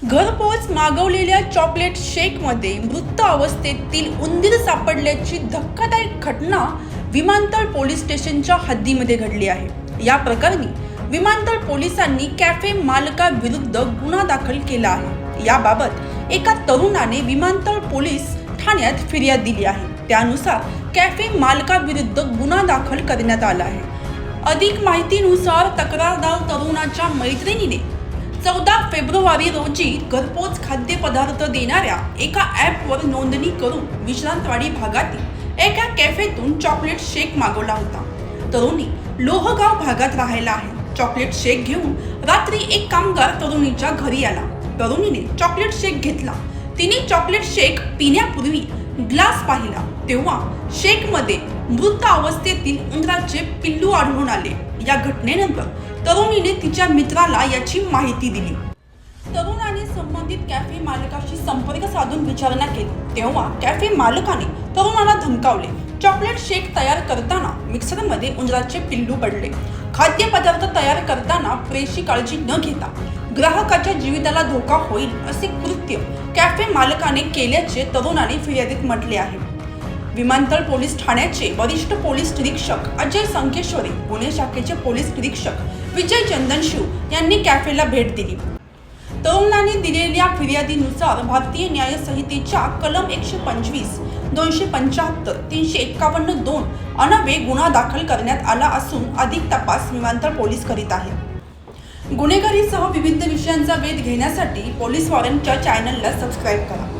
घरपोच मागवलेल्या चॉकलेट शेकमध्ये मृत अवस्थेतील उंदीर सापडल्याची धक्कादायक घटना विमानतळ पोलीस स्टेशनच्या हद्दीमध्ये घडली आहे। या प्रकरणी विमानतळ पोलिसांनी कॅफे मालकाविरुद्ध गुन्हा दाखल केला आहे। याबाबत एका तरुणाने विमानतळ पोलीस ठाण्यात फिर्याद दिली आहे। त्यानुसार कॅफे मालकाविरुद्ध गुन्हा दाखल करण्यात आला आहे। अधिक माहितीनुसार तक्रारदार तरुणाच्या मैत्रिणीने 14 फेब्रुवारी रोजी घरपोच खाद्यपदार्थ देणाऱ्या एका ॲपवर नोंदणी करून विश्रांतवाडी भागातील एका कॅफेतून चॉकलेट शेक मागवला होता। तरुणी लोहगाव भागात राहायला आहे। चॉकलेट शेक घेऊन रात्री एक कामगार तरुणीच्या घरी आला। तरुणीने चॉकलेट शेक घेतला। तिने चॉकलेट शेक पिण्यापूर्वी ग्लास पाहिला तेव्हा शेकमध्ये मृत अवस्थेतील उंदराचे पिल्लू आढळून आले। या घटनेनंतर तरुणीने तिच्या मित्राला याची माहिती दिली। तरुणाने संबंधित कॅफे मालकाशी संपर्क साधून विचारणा केली तेव्हा कॅफे मालकाने तरुणाला धमकावले। चॉकलेट शेक तयार करताना मिक्सरमध्ये उंदराचे पिल्लू पडले। खाद्यपदार्थ तयार करताना पुरेशी काळजी न घेता ग्राहकाच्या जीविताला धोका होईल असे कृत्य कॅफे मालकाने केल्याचे तरुणाने फिर्यादीत म्हटले आहे। विमानतळ पोलीस ठाण्याचे वरिष्ठ पोलीस निरीक्षक अजय संकेश्वरी, पुणे शाखेचे पोलीस निरीक्षक विजय चंदनशिव यांनी कॅफेला भेट दिली। तरुणाने दिलेल्या फिर्यादीनुसार भारतीय न्याय संहितेच्या कलम 125, 275, 351(2) अन्वये गुन्हा दाखल करण्यात आला असून अधिक तपास विमानतळ पोलीस करीत आहेत। गुन्हेगारीसह विविध विषयांचा वेध घेण्यासाठी पोलीस वॉरंटच्या चॅनलला सबस्क्राईब करा।